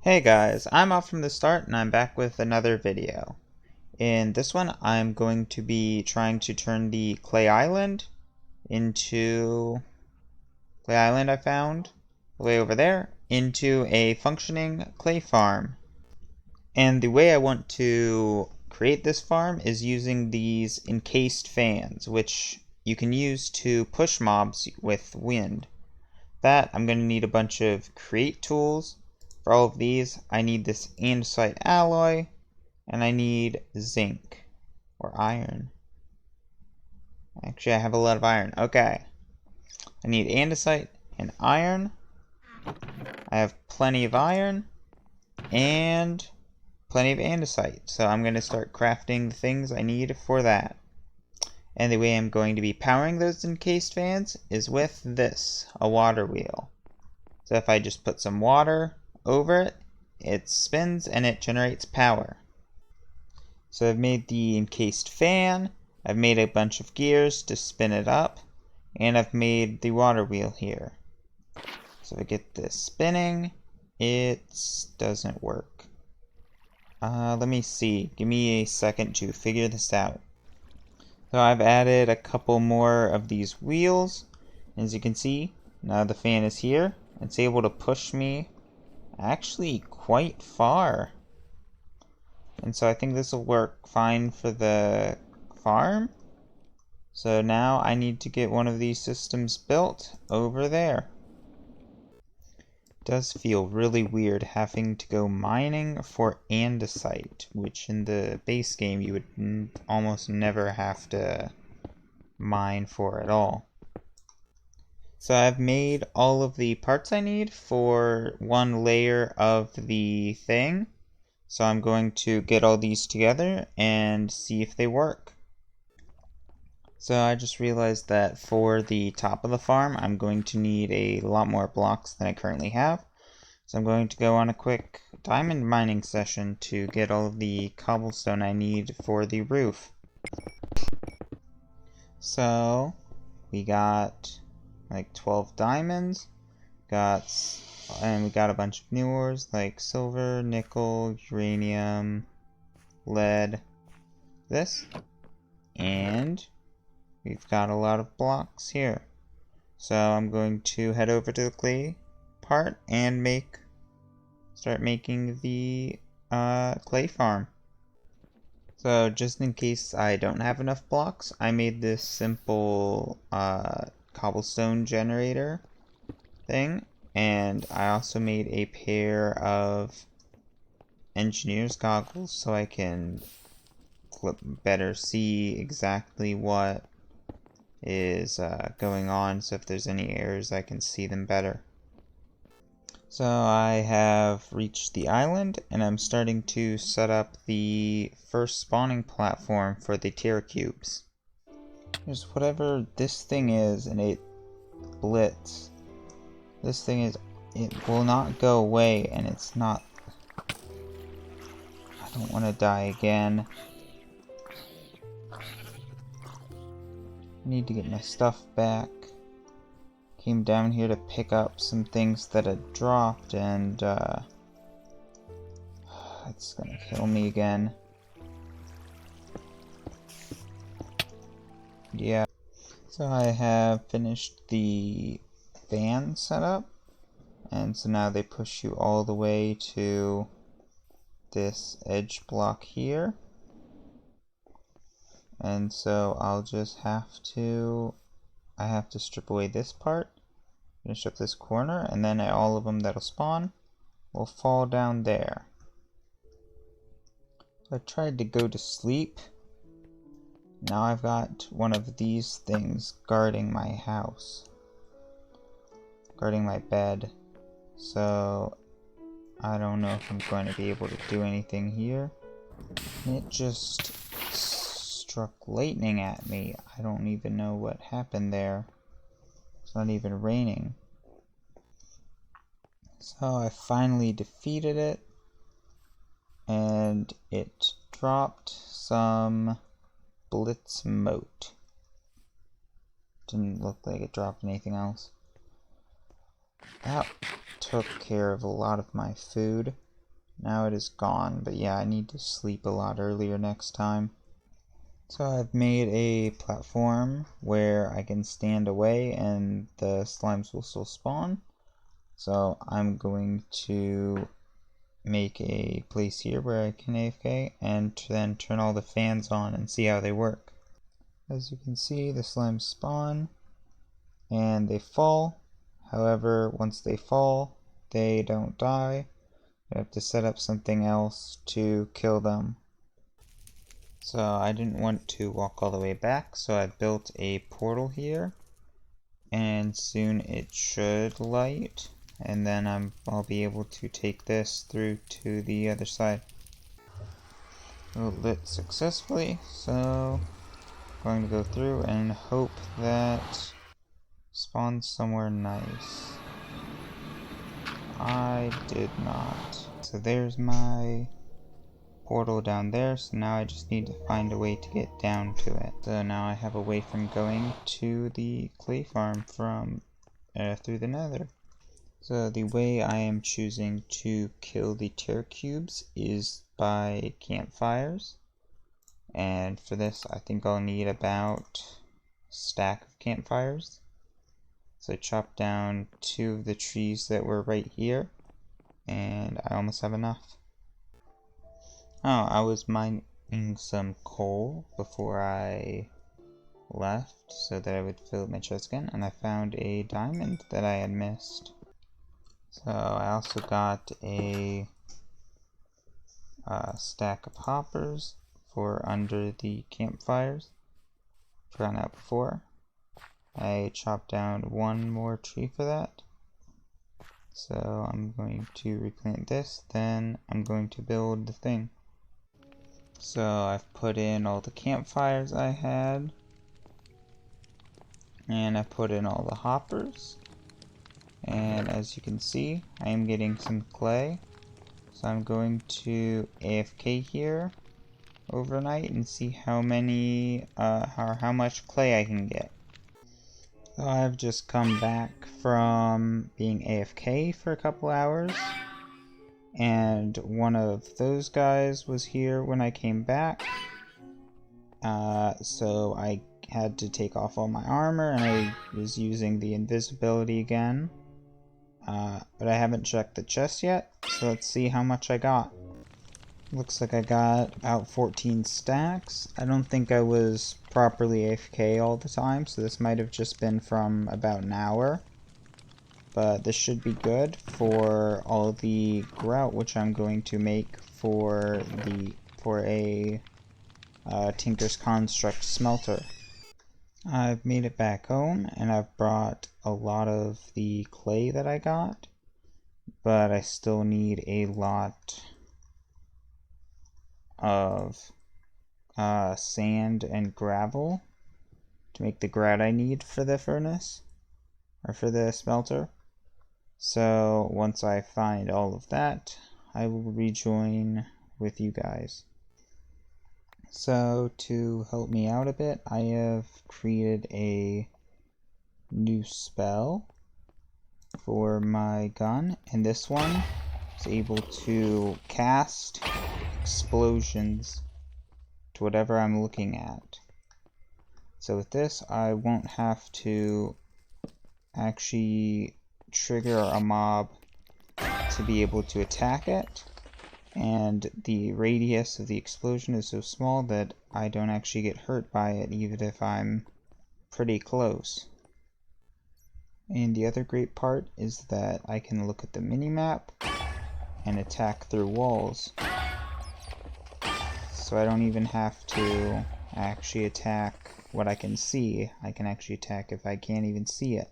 Hey guys, I'm off from the start and I'm back with another video. In this one, I'm going to be trying to turn the clay island I found way over there into a functioning clay farm. And the way I want to create this farm is using these encased fans, which you can use to push mobs with wind. That I'm going to need a bunch of create tools. For all of these, I need this andesite alloy, and I need zinc, or iron. Actually, I have a lot of iron. Okay. I need andesite and iron. I have plenty of iron, and plenty of andesite. So I'm going to start crafting the things I need for that. And the way I'm going to be powering those encased fans is with this, a water wheel. So if I just put some water over it, it spins and it generates power. So I've made the encased fan, I've made a bunch of gears to spin it up, and I've made the water wheel here. So if I get this spinning, it doesn't work. Let me see. Give me a second to figure this out. So I've added a couple more of these wheels. As you can see, now the fan is here. It's able to push me actually quite far. And so I think this will work fine for the farm. So now I need to get one of these systems built over there. It does feel really weird having to go mining for andesite, which in the base game you would almost never have to mine for at all. So I've made all of the parts I need for one layer of the thing. So I'm going to get all these together and see if they work. So I just realized that for the top of the farm, I'm going to need a lot more blocks than I currently have. So I'm going to go on a quick diamond mining session to get all of the cobblestone I need for the roof. So we got like 12 diamonds, and we got a bunch of new ores like silver, nickel, uranium, lead, this, and we've got a lot of blocks here. So I'm going to head over to the clay part and start making the clay farm. So just in case I don't have enough blocks, I made this simple cobblestone generator thing, and I also made a pair of engineer's goggles so I can better see exactly what is going on, so if there's any errors I can see them better. So I have reached the island and I'm starting to set up the first spawning platform for the tier cubes. There's whatever this thing is, and it blitz. This thing is, it will not go away, and it's not. I don't want to die again. I need to get my stuff back. Came down here to pick up some things that had dropped, and it's gonna kill me again. Yeah. So I have finished the fan setup, and so now they push you all the way to this edge block here. And so I'll just have to strip away this part, finish up this corner, and then all of them that'll spawn will fall down there. So I tried to go to sleep. Now I've got one of these things guarding my house, guarding my bed. So I don't know if I'm going to be able to do anything here. It just struck lightning at me. I don't even know what happened there. It's not even raining. So I finally defeated it, and it dropped some blitz mote. Didn't look like it dropped anything else. That took care of a lot of my food. Now it is gone, but yeah, I need to sleep a lot earlier next time. So I've made a platform where I can stand away and the slimes will still spawn. So I'm going to make a place here where I can AFK and then turn all the fans on and see how they work. As you can see, the slimes spawn and they fall. However, once they fall, they don't die. You have to set up something else to kill them. So I didn't want to walk all the way back, so I built a portal here, and soon it should light, and then I'll be able to take this through to the other side. It lit successfully, so I'm going to go through and hope that spawns somewhere nice. I did not. So there's my portal down there, so now I just need to find a way to get down to it. So now I have a way from going to the clay farm from through the nether. So the way I am choosing to kill the terror cubes is by campfires, and for this I think I'll need about a stack of campfires. So I chopped down 2 of the trees that were right here, and I almost have enough. Oh, I was mining some coal before I left so that I would fill up my chest again, and I found a diamond that I had missed. So I also got a stack of hoppers for under the campfires. Found out before. I chopped down 1 more tree for that. So I'm going to replant this, then I'm going to build the thing. So I've put in all the campfires I had, and I put in all the hoppers, and as you can see I am getting some clay, so I'm going to AFK here overnight and see how many how much clay I can get. So I've just come back from being AFK for a couple hours, and one of those guys was here when I came back, so I had to take off all my armor and I was using the invisibility again, but I haven't checked the chest yet, so let's see how much I got. Looks like I got about 14 stacks. I don't think I was properly AFK all the time, so this might have just been from about an hour. But this should be good for all the grout, which I'm going to make for a Tinker's Construct smelter. I've made it back home, and I've brought a lot of the clay that I got, but I still need a lot of sand and gravel to make the grout I need for the furnace, or for the smelter. So once I find all of that, I will rejoin with you guys. So to help me out a bit, I have created a new spell for my gun, and this one is able to cast explosions to whatever I'm looking at. So with this, I won't have to actually trigger a mob to be able to attack it, and the radius of the explosion is so small that I don't actually get hurt by it even if I'm pretty close. And the other great part is that I can look at the minimap and attack through walls, so I don't even have to actually attack what I can see. I can actually attack if I can't even see it.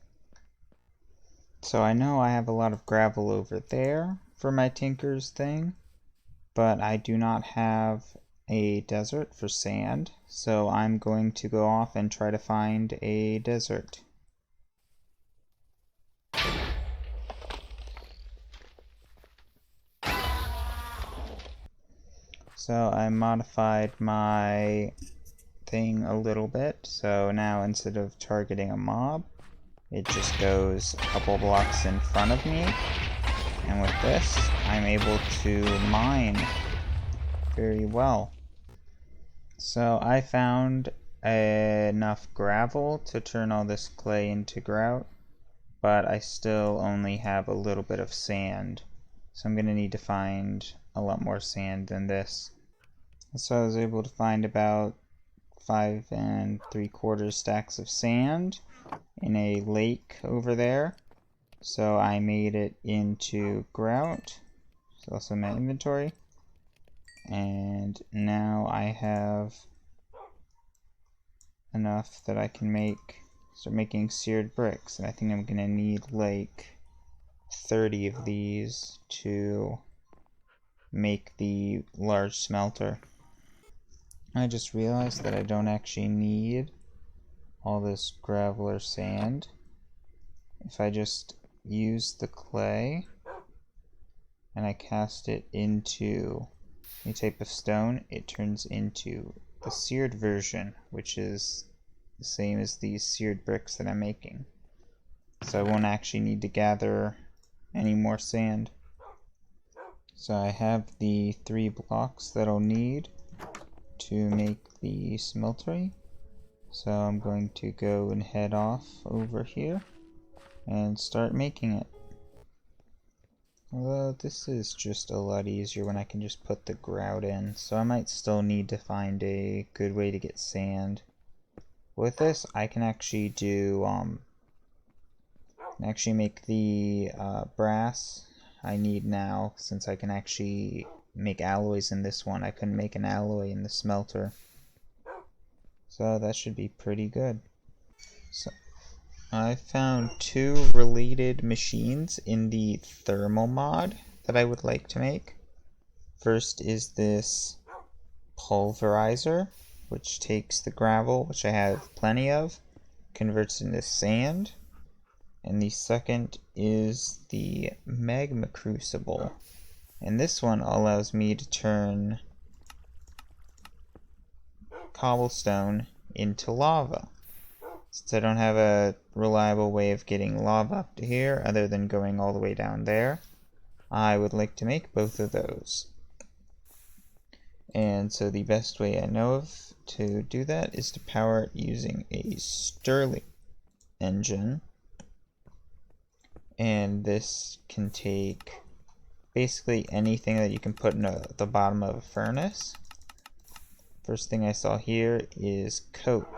So I know I have a lot of gravel over there for my Tinker's thing, but I do not have a desert for sand, so I'm going to go off and try to find a desert. So I modified my thing a little bit, so now instead of targeting a mob, it just goes a couple blocks in front of me, and And with this, I'm able to mine very well. So I found enough gravel to turn all this clay into grout, but I still only have a little bit of sand. So I'm going to need to find a lot more sand than this. So I was able to find about 5 3/4 stacks of sand in a lake over there. So I made it into grout. It's also in my inventory. And now I have enough that I can start making seared bricks. And I think I'm going to need like 30 of these to make the large smelter. I just realized that I don't actually need all this gravel or sand. If I just use the clay and I cast it into a type of stone, it turns into the seared version, which is the same as these seared bricks that I'm making. So I won't actually need to gather any more sand. So I have the 3 blocks that I'll need to make the smeltery. So I'm going to go and head off over here and start making it. Although this is just a lot easier when I can just put the grout in, so I might still need to find a good way to get sand. With this, I can actually do make the brass I need now, since I can actually make alloys in this one. I couldn't make an alloy in the smelter, so that should be pretty good. So I found 2 related machines in the thermal mod that I would like to make. First is this pulverizer, which takes the gravel, which I have plenty of, converts it into sand. And the second is the magma crucible. And this one allows me to turn cobblestone into lava. Since I don't have a reliable way of getting lava up to here other than going all the way down there, I would like to make both of those. And so the best way I know of to do that is to power it using a Stirling engine. And this can take basically anything that you can put in the bottom of a furnace. First thing I saw here is coke.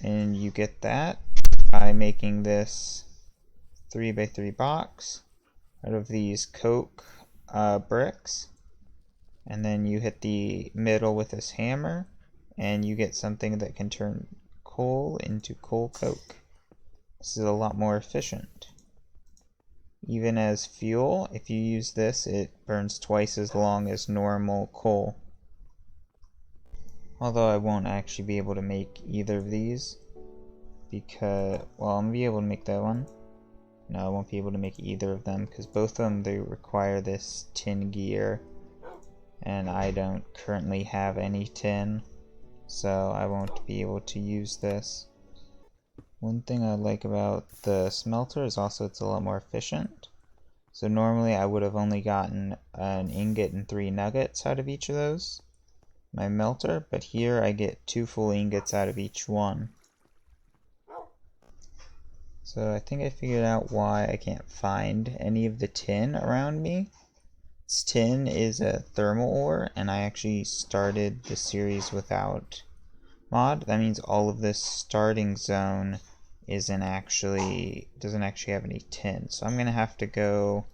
And you get that by making this 3x3 box out of these coke bricks. And then you hit the middle with this hammer, and you get something that can turn coal into coal coke. This is a lot more efficient. Even as fuel, if you use this, it burns twice as long as normal coal. Although I won't actually be able to make either of these, because, well, I'm going to be able to make that one. No, I won't be able to make either of them, because both of them, they require this tin gear, and I don't currently have any tin, so I won't be able to use this. One thing I like about the smelter is also it's a lot more efficient. So normally I would have only gotten an ingot and 3 nuggets out of each of those, my melter, but here I get 2 full ingots out of each one. So I think I figured out why I can't find any of the tin around me. This tin is a thermal ore, and I actually started the series without mod. That means all of this starting zone doesn't actually have any tin. So I'm gonna have to go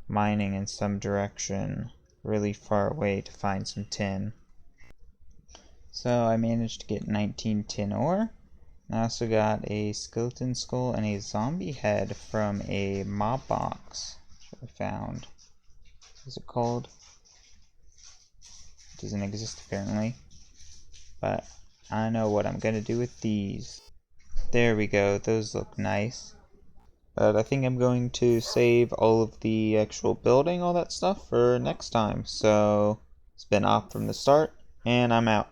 mining in some direction really far away to find some tin. So I managed to get 19 tin ore. I also got a skeleton skull and a zombie head from a mob box which I found. What is it called? It doesn't exist apparently. But I know what I'm gonna do with these. There we go, those look nice. But I think I'm going to save all of the actual building, all that stuff, for next time. So it's been Op from the start, and I'm out.